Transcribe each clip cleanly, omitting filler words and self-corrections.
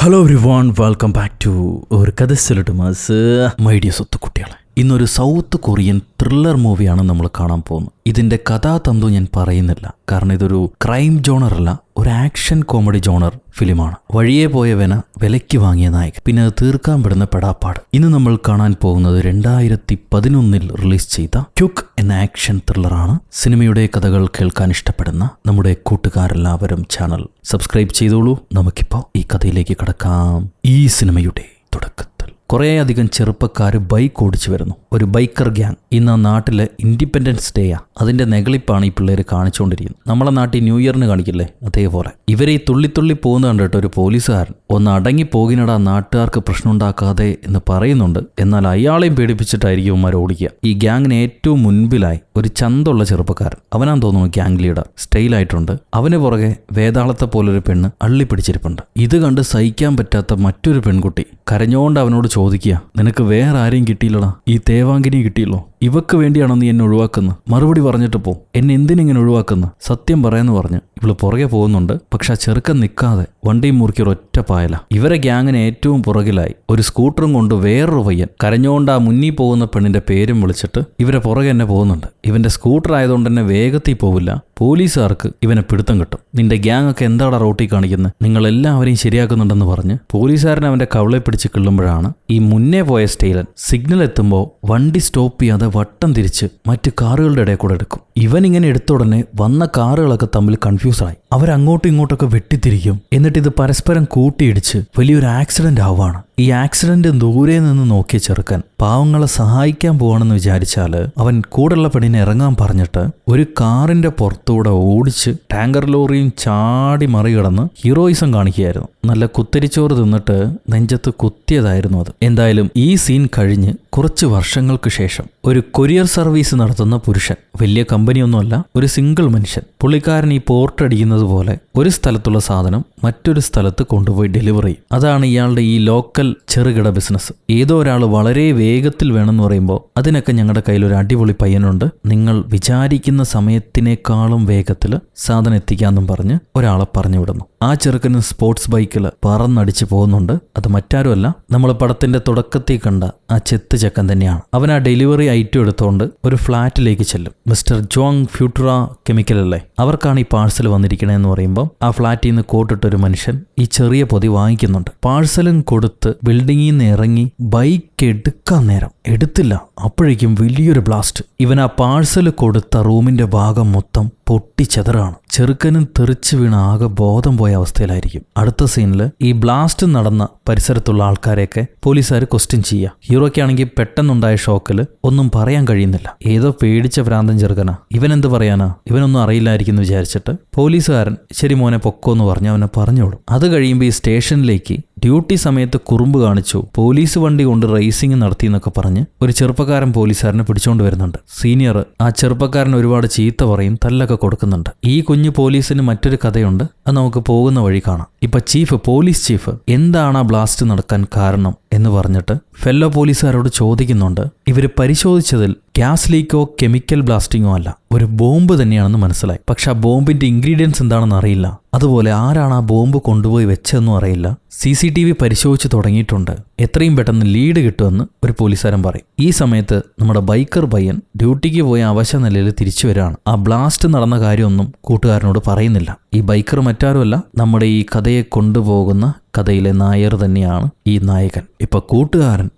Hello everyone, welcome back to ഒരു കഥ സിലിട്ടുമാസ് my dear സ്വത്ത് കുട്ടികളെ. ഇന്നൊരു സൗത്ത് കൊറിയൻ ത്രില്ലർ മൂവിയാണ് നമ്മൾ കാണാൻ പോകുന്നത്. ഇതിന്റെ കഥാതന്തു ഞാൻ പറയുന്നില്ല, കാരണം ഇതൊരു ക്രൈം ജോണർ അല്ല, ഒരു ആക്ഷൻ കോമഡി ജോണർ ഫിലിമാണ്. വഴിയെ പോയവന വിലയ്ക്ക് വാങ്ങിയ നായകൻ, പിന്നെ അത് തീർക്കാൻ പെടുന്ന പെടാപ്പാട്. ഇന്ന് നമ്മൾ കാണാൻ പോകുന്നത് 2011 റിലീസ് ചെയ്ത ക്യുക്ക് എന്ന ആക്ഷൻ ത്രില്ലറാണ്. സിനിമയുടെ കഥകൾ കേൾക്കാൻ ഇഷ്ടപ്പെടുന്ന നമ്മുടെ കൂട്ടുകാരെല്ലാവരും ചാനൽ സബ്സ്ക്രൈബ് ചെയ്തോളൂ. നമുക്കിപ്പോൾ ഈ കഥയിലേക്ക് കടക്കാം. ഈ സിനിമയുടെ തുടക്കത്തിൽ കുറേയധികം ചെറുപ്പക്കാർ ബൈക്ക് ഓടിച്ചു വരുന്നു. ഒരു ബൈക്കർ ഗ്യാങ്. ഇന്ന് ആ നാട്ടിലെ ഇൻഡിപെൻഡൻസ് ഡേയാ. അതിന്റെ നെകളിപ്പാണ് ഈ പിള്ളേർ കാണിച്ചുകൊണ്ടിരിക്കുന്നത്. നമ്മളെ നാട്ടിൽ ന്യൂ ഇയറിന് കാണിക്കില്ലേ, അതേപോലെ. ഇവരെ ഈ തുള്ളിത്തുള്ളി പോകുന്ന കണ്ടിട്ട് ഒരു പോലീസുകാരൻ ഒന്ന് അടങ്ങി പോകിനടാ, നാട്ടുകാർക്ക് പ്രശ്നം ഉണ്ടാക്കാതെ എന്ന് പറയുന്നുണ്ട്. എന്നാൽ അയാളെയും പേടിപ്പിച്ചിട്ടായിരിക്കും ഇവന്മാർ ഓടിക്കുക. ഈ ഗ്യാങ്ങിന് ഏറ്റവും മുൻപിലായി ഒരു ചന്തുള്ള ചെറുപ്പക്കാരൻ. അവനാന്ന് തോന്നുന്നു ഗ്യാങ് ലീഡർ. സ്റ്റൈലായിട്ടുണ്ട്. അവന് പുറകെ വേതാളത്തെ പോലൊരു പെണ്ണ് അള്ളി പിടിച്ചിരിപ്പുണ്ട്. ഇത് കണ്ട് സഹിക്കാൻ പറ്റാത്ത മറ്റൊരു പെൺകുട്ടി കരഞ്ഞോണ്ട് അവനോട് ചോദിക്കുക, നിനക്ക് വേറെ ആരെയും കിട്ടിയില്ലടാ, ഈ തേവാങ്കിനി കിട്ടിയല്ലോ, ഇവക്ക് വേണ്ടിയാണോ നീ എന്നെ ഒഴിവാക്കുന്നത്? മറുപടി പറഞ്ഞിട്ട് പോ, എന്നെ എന്തിനിങ്ങനെ ഒഴിവാക്കുന്നത്? സത്യം പറയാന്ന് പറഞ്ഞ് ഇവള് പുറകെ പോകുന്നുണ്ട്. പക്ഷെ ആ ചെറുക്കൻ നിൽക്കാതെ വണ്ടിയും മുറുക്കി ഒരൊറ്റ പായല. ഇവരെ ഗ്യാങ്ങിന് ഏറ്റവും പുറകിലായി ഒരു സ്കൂട്ടറും കൊണ്ട് വേറൊരു പയ്യൻ കരഞ്ഞോണ്ട് ആ മുന്നിൽ പോകുന്ന പെണ്ണിന്റെ പേരും വിളിച്ചിട്ട് ഇവരെ പുറകെ തന്നെ പോകുന്നുണ്ട്. ഇവന്റെ സ്കൂട്ടർ ആയതുകൊണ്ട് തന്നെ വേഗത്തിൽ പോവില്ല. പോലീസുകാർക്ക് ഇവനെ പിടുത്തം കിട്ടും. നിന്റെ ഗ്യാങ് ഒക്കെ എന്താടാ റോട്ടിൽ കാണിക്കുന്നത്, നിങ്ങളെല്ലാവരെയും ശരിയാക്കുന്നുണ്ടെന്ന് പറഞ്ഞ് പോലീസുകാരൻ അവന്റെ കവളെ പിടിച്ച് കിള്ളുമ്പോഴാണ് ഈ മുന്നേ പോയ സ്റ്റൈലൻ സിഗ്നൽ എത്തുമ്പോൾ വണ്ടി സ്റ്റോപ്പ് ചെയ്യാതെ വട്ടം തിരിച്ച് മറ്റ് കാറുകളുടെ ഇടയിൽ കൂടെ എടുക്കും. ഇവൻ ഇങ്ങനെ എടുത്ത ഉടനെ വന്ന കാറുകളൊക്കെ തമ്മിൽ കൺഫ്യൂസായി. അവരങ്ങോട്ടും ഇങ്ങോട്ടൊക്കെ വെട്ടിത്തിരിക്കും. എന്നിട്ട് ഇത് പരസ്പരം കൂട്ടിയിടിച്ച് വലിയൊരു ആക്സിഡന്റ് ആവുകയാണ്. ഈ ആക്സിഡന്റ് ദൂരെ നിന്ന് നോക്കിയ ചെറുക്കൻ പാവങ്ങളെ സഹായിക്കാൻ പോവാണെന്ന് വിചാരിച്ചാല് അവൻ കൂടെയുള്ള പെണ്ണിനെ ഇറങ്ങാൻ പറഞ്ഞിട്ട് ഒരു കാറിന്റെ പുറത്തൂടെ ഓടിച്ച് ടാങ്കർ ലോറിയും ചാടി മറികടന്ന് ഹീറോയിസം കാണിക്കുകയായിരുന്നു. നല്ല കുത്തരിച്ചോറ് തിന്നിട്ട് നെഞ്ചത്ത് കുത്തിയതായിരുന്നു അത്. എന്തായാലും ഈ സീൻ കഴിഞ്ഞ് കുറച്ച് വർഷങ്ങൾക്ക് ശേഷം ഒരു കൊറിയർ സർവീസ് നടത്തുന്ന പുരുഷൻ, വലിയ കമ്പനിയൊന്നുമല്ല, ഒരു സിംഗിൾ മനുഷ്യൻ, പുള്ളിക്കാരൻ ഈ പോർട്ട് അടിക്കുന്നത് പോലെ ഒരു സ്ഥലത്തുള്ള സാധനം മറ്റൊരു സ്ഥലത്ത് കൊണ്ടുപോയി ഡെലിവറി ചെയ്യും. അതാണ് ഇയാളുടെ ഈ ലോക്കൽ ചെറുകിട ബിസിനസ്. ഏതോ ഒരാൾ വളരെ വേഗത്തിൽ വേണമെന്ന് പറയുമ്പോൾ അതിനൊക്കെ ഞങ്ങളുടെ കയ്യിൽ ഒരു അടിപൊളി പയ്യനുണ്ട്, നിങ്ങൾ വിചാരിക്കുന്ന സമയത്തിനേക്കാളും വേഗത്തിൽ സാധനം എത്തിക്കാമെന്നും പറഞ്ഞ് ഒരാളെ പറഞ്ഞു വിടുന്നു. ആ ചെറുക്കന് സ്പോർട്സ് ബൈക്കിൽ പറന്നടിച്ച് പോകുന്നുണ്ട്. അത് മറ്റാരുമല്ല, നമ്മൾ പടത്തിന്റെ തുടക്കത്തിൽ കണ്ട ആ ചെത്ത് ചെക്കൻ തന്നെയാണ്. അവൻ ആ ഡെലിവറി ഐറ്റം എടുത്തുകൊണ്ട് ഒരു ഫ്ലാറ്റിലേക്ക് ചെല്ലും. മിസ്റ്റർ ജോങ് ഫ്യൂട്ടുറ കെമിക്കൽ അല്ലേ, അവർക്കാണ് ഈ പാഴ്സൽ വന്നിരിക്കണേന്ന് പറയുമ്പോൾ ആ ഫ്ലാറ്റിൽ നിന്ന് കോട്ടിട്ടൊരു മനുഷ്യൻ ഈ ചെറിയ പൊതി വാങ്ങിക്കുന്നുണ്ട്. പാഴ്സലും കൊടുത്ത് ബിൽഡിങ്ങിൽ നിന്ന് ഇറങ്ങി ബൈക്ക് എടുക്കാൻ നേരം എടുത്തില്ല, അപ്പോഴേക്കും വലിയൊരു ബ്ലാസ്റ്റ്. ഇവൻ ആ പാഴ്സൽ കൊടുത്ത റൂമിന്റെ ഭാഗം മൊത്തം പൊട്ടിച്ചെതറാണ്. ചെറുക്കനും തെറിച്ചു വീണ ആകെ ബോധം പോയ അവസ്ഥയിലായിരിക്കും. അടുത്ത സീനിൽ ഈ ബ്ലാസ്റ്റ് നടന്ന പരിസരത്തുള്ള ആൾക്കാരെയൊക്കെ പോലീസുകാർ ക്വസ്റ്റ്യൻ ചെയ്യുക. ഹീറോയ്ക്കാണെങ്കിൽ പെട്ടെന്നുണ്ടായ ഷോക്കിൽ ഒന്നും പറയാൻ കഴിയുന്നില്ല. ഏതോ പേടിച്ച ഭ്രാന്തൻ ചെറുക്കനാ, ഇവൻ എന്ത് പറയാനാ, ഇവനൊന്നും അറിയില്ലായിരിക്കും എന്ന് വിചാരിച്ചിട്ട് പോലീസുകാരൻ ശരി മോനെ പൊക്കോന്ന് പറഞ്ഞ് അവനെ പറഞ്ഞോളും. അത് കഴിയുമ്പോൾ ഈ സ്റ്റേഷനിലേക്ക് ഡ്യൂട്ടി സമയത്ത് കുറുമ്പ് കാണിച്ചു, പോലീസ് വണ്ടി കൊണ്ട് റേസിംഗ് നടത്തി എന്നൊക്കെ പറഞ്ഞ് ഒരു ചെറുപ്പക്കാരൻ പോലീസുകാരനെ പിടിച്ചോണ്ട് വരുന്നുണ്ട്. സീനിയർ ആ ചെറുപ്പക്കാരൻ ഒരുപാട് ചീത്ത പറയും, തല്ലൊക്കെ കൊടുക്കുന്നുണ്ട്. ഈ കുഞ്ഞു പോലീസിന് മറ്റൊരു കഥയുണ്ട്, അത് നമുക്ക് പോകുന്ന വഴി കാണാം. ഇപ്പൊ പോലീസ് ചീഫ് എന്താണ് ആ ബ്ലാസ്റ്റ് നടക്കാൻ കാരണം എന്ന് പറഞ്ഞിട്ട് ഫെല്ലോ പോലീസുകാരോട് ചോദിക്കുന്നുണ്ട്. ഇവര് പരിശോധിച്ചതിൽ ഗ്യാസ് ലീക്കോ കെമിക്കൽ ബ്ലാസ്റ്റിങ്ങോ അല്ല, ഒരു ബോംബ് തന്നെയാണെന്ന് മനസ്സിലായി. പക്ഷെ ആ ബോംബിന്റെ ഇൻഗ്രീഡിയൻസ് എന്താണെന്ന് അറിയില്ല. അതുപോലെ ആരാണ് ആ ബോംബ് കൊണ്ടുപോയി വെച്ചതെന്നും അറിയില്ല. CCTV പരിശോധിച്ച് തുടങ്ങിയിട്ടുണ്ട്, എത്രയും പെട്ടെന്ന് ലീഡ് കിട്ടുമെന്ന് ഒരു പോലീസുകാരൻ പറയും. ഈ സമയത്ത് നമ്മുടെ ബൈക്കർ പയ്യൻ ഡ്യൂട്ടിക്ക് പോയ അവശ നിലയിൽ തിരിച്ചു വരികയാണ്. ആ ബ്ലാസ്റ്റ് നടന്ന കാര്യമൊന്നും കൂട്ടുകാരനോട് പറയുന്നില്ല. ഈ ബൈക്കർ മറ്റാരുമല്ല, നമ്മുടെ ഈ കഥയെ കൊണ്ടുപോകുന്ന കഥയിലെ നായർ തന്നെയാണ് ഈ നായകൻ. ഇപ്പൊ കൂട്ടുകാരൻ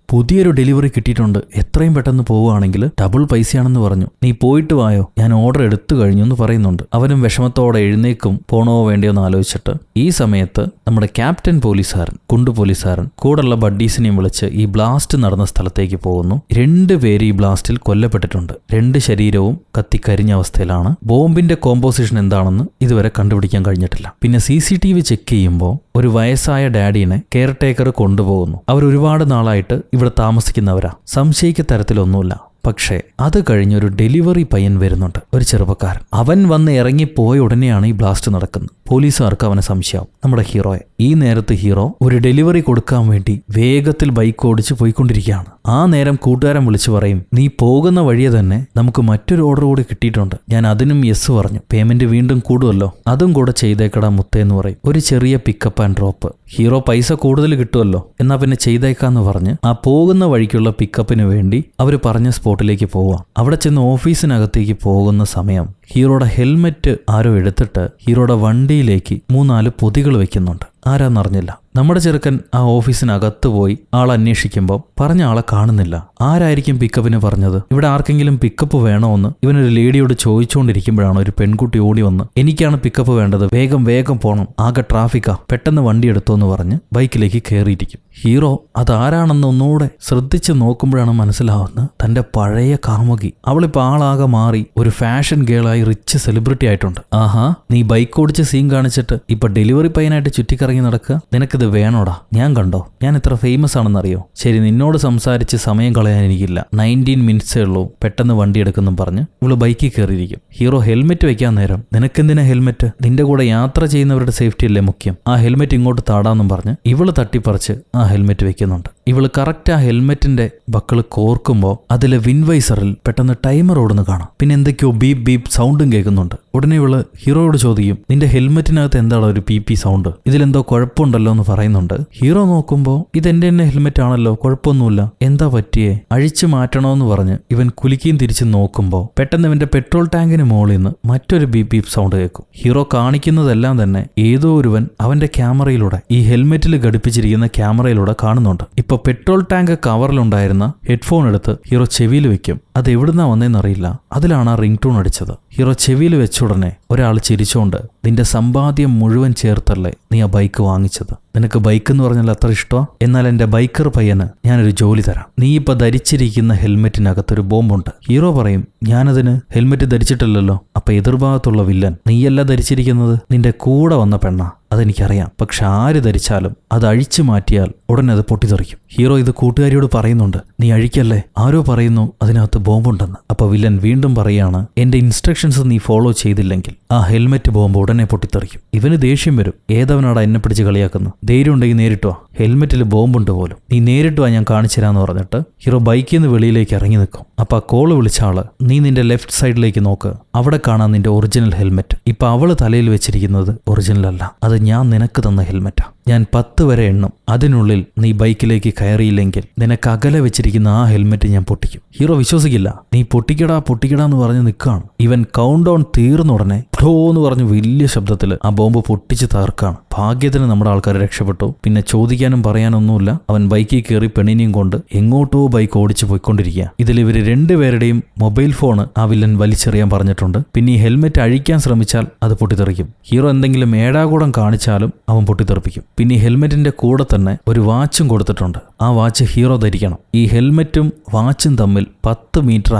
പുതിയൊരു ഡെലിവറി കിട്ടിയിട്ടുണ്ട്, എത്രയും പെട്ടെന്ന് പോവുകയാണെങ്കിൽ ഡബിൾ പൈസയാണെന്ന് പറഞ്ഞു, നീ പോയിട്ട് വായോ, ഞാൻ ഓർഡർ എടുത്തു കഴിഞ്ഞു എന്ന് പറയുന്നുണ്ട്. അവനും വിഷമത്തോടെ എഴുന്നേക്കും, പോണോ വേണ്ടിയോ എന്ന് ആലോചിച്ചിട്ട്. ഈ സമയത്ത് നമ്മുടെ ക്യാപ്റ്റൻ പോലീസുകാരൻ, കുണ്ടു പോലീസുകാരൻ കൂടെയുള്ള ബഡ്ഡീസിനെയും വിളിച്ച് ഈ ബ്ലാസ്റ്റ് നടന്ന സ്ഥലത്തേക്ക് പോകുന്നു. 2 പേര് ഈ ബ്ലാസ്റ്റിൽ കൊല്ലപ്പെട്ടിട്ടുണ്ട്. 2 ശരീരവും കത്തിക്കരിഞ്ഞ അവസ്ഥയിലാണ്. ബോംബിന്റെ കോമ്പോസിഷൻ എന്താണെന്ന് ഇതുവരെ കണ്ടുപിടിക്കാൻ കഴിഞ്ഞിട്ടില്ല. പിന്നെ CCTV ചെക്ക് ചെയ്യുമ്പോൾ ഒരു വയസ്സായ ഡാഡിനെ കെയർ ടേക്കർ കൊണ്ടുപോകുന്നു. അവർ ഒരുപാട് നാളായിട്ട് ഇവിടെ താമസിക്കുന്നവരാ, സംശയിക്ക തരത്തിലൊന്നുമില്ല. പക്ഷേ അത് കഴിഞ്ഞൊരു ഡെലിവറി പയ്യൻ വരുന്നുണ്ട്, ഒരു ചെറുപ്പക്കാരൻ. അവൻ വന്ന് ഇറങ്ങിപ്പോയ ഉടനെയാണ് ഈ ബ്ലാസ്റ്റ് നടക്കുന്നത്. പോലീസുകാർക്ക് അവനെ സംശയമാവും, നമ്മുടെ ഹീറോയെ. ഈ നേരത്ത് ഹീറോ ഒരു ഡെലിവറി കൊടുക്കാൻ വേണ്ടി വേഗത്തിൽ ബൈക്ക് ഓടിച്ച് പോയിക്കൊണ്ടിരിക്കുകയാണ്. ആ നേരം കൂട്ടുകാരൻ വിളിച്ചു പറയും, നീ പോകുന്ന വഴിയെ തന്നെ നമുക്ക് മറ്റൊരു ഓർഡർ കൂടി കിട്ടിയിട്ടുണ്ട്, ഞാൻ അതിനും യെസ് പറഞ്ഞു, പേയ്മെന്റ് വീണ്ടും കൂടുമല്ലോ, അതും കൂടെ ചെയ്തേക്കടാ മുത്തേന്ന് പറയും. ഒരു ചെറിയ പിക്കപ്പ് ആൻഡ് ഡ്രോപ്പ്. ഹീറോ പൈസ കൂടുതൽ കിട്ടുമല്ലോ, എന്നാ പിന്നെ ചെയ്തേക്കാന്ന് പറഞ്ഞ് ആ പോകുന്ന വഴിക്കുള്ള പിക്കപ്പിന് വേണ്ടി അവർ പറഞ്ഞ സ്പോട്ടിലേക്ക് പോവാം. അവിടെ ചെന്ന് ഓഫീസിനകത്തേക്ക് പോകുന്ന സമയം ഹീറോയുടെ ഹെൽമെറ്റ് ആരോ എടുത്തിട്ട് ഹീറോയുടെ വണ്ടിയിലേക്ക് 3-4 പൊതികൾ വെക്കുന്നുണ്ട്. ആരാന്നറിഞ്ഞില്ല. നമ്മുടെ ചെറുക്കൻ ആ ഓഫീസിനകത്ത് പോയി ആൾ അന്വേഷിക്കുമ്പോൾ പറഞ്ഞ ആളെ കാണുന്നില്ല. ആരായിരിക്കും പിക്കപ്പിന് പറഞ്ഞത്? ഇവിടെ ആർക്കെങ്കിലും പിക്കപ്പ് വേണോന്ന് ഇവനൊരു ലേഡിയോട് ചോദിച്ചുകൊണ്ടിരിക്കുമ്പോഴാണ് ഒരു പെൺകുട്ടി ഓടി വന്ന്, എനിക്കാണ് പിക്കപ്പ് വേണ്ടത്, വേഗം വേഗം പോണം, ആകെ ട്രാഫിക്കാ, പെട്ടെന്ന് വണ്ടി എടുത്തോന്ന് പറഞ്ഞ് ബൈക്കിലേക്ക് കയറിയിരിക്കും. ഹീറോ അതാരാണെന്ന് ഒന്നുകൂടെ ശ്രദ്ധിച്ച് നോക്കുമ്പോഴാണ് മനസ്സിലാവുന്നത് തന്റെ പഴയ കാമുകി. അവളിപ്പോൾ ആളാകെ മാറി ഒരു ഫാഷൻ ഗേളായി റിച്ച് സെലിബ്രിറ്റി ആയിട്ടുണ്ട്. ആഹാ, നീ ബൈക്ക് ഓടിച്ച് സീൻ കാണിച്ചിട്ട് ഇപ്പൊ ഡെലിവറി പയ്യനായിട്ട് ചുറ്റിക്കറങ്ങി നടക്കുക, നിനക്കിത് വേണോടാ? ഞാൻ കണ്ടോ, ഞാൻ ഇത്ര ഫേമസ് ആണെന്നറിയോ? ശരി, നിന്നോട് സംസാരിച്ച് സമയം കളയാൻ എനിക്കില്ല, 19 മിനിറ്റ്സേ ഉള്ളൂ, പെട്ടെന്ന് വണ്ടി എടുക്കുന്നും പറഞ്ഞ് ഇവള് ബൈക്കിൽ കയറിയിരിക്കും. ഹീറോ ഹെൽമെറ്റ് വെക്കാൻ നേരം, നിനക്കെന്തിനാ ഹെൽമെറ്റ്? നിന്റെ കൂടെ യാത്ര ചെയ്യുന്നവരുടെ സേഫ്റ്റി അല്ലേ മുഖ്യം, ആ ഹെൽമെറ്റ് ഇങ്ങോട്ട് താടാന്നും പറഞ്ഞ് ഇവള് തട്ടിപ്പറിച്ച് ആ ഹെൽമെറ്റ് വെക്കുന്നുണ്ട്. ഇവള് കറക്റ്റ് ആ ഹെൽമെറ്റിന്റെ ബക്കിള് കോർക്കുമ്പോൾ അതിലെ വിൻവൈസറിൽ പെട്ടെന്ന് ടൈമർ ഓടുന്നു കാണാം. പിന്നെ എന്തൊക്കെയോ ബീപ് ബീപ് സൗണ്ടും കേൾക്കുന്നുണ്ട്. ഉടനെ ഇവള് ഹീറോയോട് ചോദിക്കും, നിന്റെ ഹെൽമെറ്റിനകത്ത് എന്താണ് ഒരു പി സൗണ്ട്, ഇതിലെന്തോ കുഴപ്പമുണ്ടല്ലോ എന്ന് പറയുന്നുണ്ട്. ഹീറോ നോക്കുമ്പോൾ ഇതെന്റെ തന്നെ ഹെൽമെറ്റ് ആണല്ലോ, കുഴപ്പമൊന്നുമില്ല, എന്താ പറ്റിയേ, അഴിച്ചു മാറ്റണോന്ന് പറഞ്ഞ് ഇവൻ കുലുക്കിയും തിരിച്ച് നോക്കുമ്പോൾ പെട്ടെന്ന് ഇവന്റെ പെട്രോൾ ടാങ്കിന് മുകളിൽ നിന്ന് മറ്റൊരു ബീപ് ബീപ് സൗണ്ട് കേൾക്കും. ഹീറോ കാണിക്കുന്നതെല്ലാം തന്നെ ഏതോ ഒരുവൻ അവന്റെ ക്യാമറയിലൂടെ, ഈ ഹെൽമെറ്റിൽ ഘടിപ്പിച്ചിരിക്കുന്ന ക്യാമറയിലൂടെ കാണുന്നുണ്ട്. ഇപ്പൊ പെട്രോൾ ടാങ്ക് കവറിലുണ്ടായിരുന്ന ഹെഡ്ഫോൺ എടുത്ത് ഹീറോ ചെവിയിൽ വെക്കും. അത് എവിടുന്നാ വന്നേന്നറിയില്ല, അതിലാണ് ആ റിംഗ് ടൂൺ അടിച്ചത്. ഹീറോ ചെവിയിൽ വെച്ച ഉടനെ ഒരാൾ ചിരിച്ചോണ്ട്, നിന്റെ സമ്പാദ്യം മുഴുവൻ ചേർത്തല്ലേ നീ ആ ബൈക്ക് വാങ്ങിച്ചത്, നിനക്ക് ബൈക്ക് എന്ന് പറഞ്ഞാൽ അത്ര ഇഷ്ടമാ? എന്നാൽ എന്റെ ബൈക്കർ പയ്യന് ഞാനൊരു ജോലി തരാം, നീ ഇപ്പൊ ധരിച്ചിരിക്കുന്ന ഹെൽമെറ്റിനകത്തൊരു ബോംബുണ്ട്. ഹീറോ പറയും, ഞാനതിന് ഹെൽമെറ്റ് ധരിച്ചിട്ടില്ലല്ലോ. അപ്പൊ എതിർഭാഗത്തുള്ള വില്ലൻ, നീയല്ല ധരിച്ചിരിക്കുന്നത്, നിന്റെ കൂടെ വന്ന പെണ്ണ, അതെനിക്കറിയാം, പക്ഷെ ആര് ധരിച്ചാലും അത് അഴിച്ചു മാറ്റിയാൽ ഉടനെ അത് പൊട്ടിത്തെറിക്കും. ഹീറോ ഇത് കൂട്ടുകാരിയോട് പറയുന്നുണ്ട്, നീ അഴിക്കല്ലേ, ആരോ പറയുന്നു അതിനകത്ത് ബോംബുണ്ടെന്ന്. അപ്പൊ വില്ലൻ വീണ്ടും പറയാണ്, എന്റെ ഇൻസ്ട്രക്ഷൻസ് നീ ഫോളോ ചെയ്തില്ലെങ്കിൽ ആ ഹെൽമെറ്റ് ബോംബ് ഉടനെ പൊട്ടിത്തെറിക്കും. ഇവന് ദേഷ്യം വരും, ഏതവനാടാ എന്നെ പിടിച്ച് കളിയാക്കുന്നു, ധൈര്യം ഉണ്ടെങ്കിൽ നേരിട്ടോ, ഹെൽമെറ്റിൽ ബോംബുണ്ട് പോലും, നീ നേരിട്ടോ ഞാൻ കാണിച്ചു തരാന്ന് പറഞ്ഞിട്ട് ഹീറോ ബൈക്കിൽ നിന്ന് വെളിയിലേക്ക് ഇറങ്ങി നിൽക്കും. അപ്പൊ ആ കോള് വിളിച്ച ആള്, നീ നിന്റെ ലെഫ്റ്റ് സൈഡിലേക്ക് നോക്ക്, അവിടെ കാണാൻ നിന്റെ ഒറിജിനൽ ഹെൽമെറ്റ്. ഇപ്പൊ അവള് തലയിൽ വെച്ചിരിക്കുന്നത് ഒറിജിനൽ അല്ല, അത് ഞാൻ നിനക്ക് തന്ന ഹെൽമെറ്റാ. ഞാൻ 10 വരെ എണ്ണും, അതിനുള്ളിൽ നീ ബൈക്കിലേക്ക് കയറിയില്ലെങ്കിൽ നിനക്ക് അകലെ വെച്ചിരിക്കുന്ന ആ ഹെൽമെറ്റ് ഞാൻ പൊട്ടിക്കും. ഹീറോ വിശ്വസിക്കില്ല. നീ പൊട്ടിക്കടാന്ന് പറഞ്ഞ് നിൽക്കുകയാണ്. ഇവൻ കൗണ്ട് ഡൗൺ തീർന്ന ഉടനെ എന്ന് പറഞ്ഞ് വലിയ ശബ്ദത്തിൽ ആ ബോംബ് പൊട്ടിച്ച് തകർക്കാണ്. ഭാഗ്യത്തിന് നമ്മുടെ ആൾക്കാർ രക്ഷപ്പെട്ടു. പിന്നെ ചോദിക്കാനും പറയാനൊന്നുമില്ല, അവൻ ബൈക്കിൽ കയറി പെണ്ണിനെയും കൊണ്ട് എങ്ങോട്ടോ ബൈക്ക് ഓടിച്ചു പോയിക്കൊണ്ടിരിക്കുക. ഇതിൽ ഇവർ രണ്ടുപേരുടെയും മൊബൈൽ ഫോണ് ആ വില്ലൻ വലിച്ചെറിയാൻ പറഞ്ഞിട്ടുണ്ട്. പിന്നെ ഈ ഹെൽമെറ്റ് അഴിക്കാൻ ശ്രമിച്ചാൽ അത് പൊട്ടിത്തെറിക്കും. ഹീറോ എന്തെങ്കിലും ഏടാകൂടം കാണിച്ചാലും അവൻ പൊട്ടിത്തെറിപ്പിക്കും. പിന്നെ ഈ ഹെൽമെറ്റിന്റെ കൂടെ തന്നെ ഒരു വാച്ചും കൊടുത്തിട്ടുണ്ട്. ആ വാച്ച് ഹീറോ ധരിക്കണം. ഈ ഹെൽമെറ്റും വാച്ചും തമ്മിൽ 10 മീറ്റർ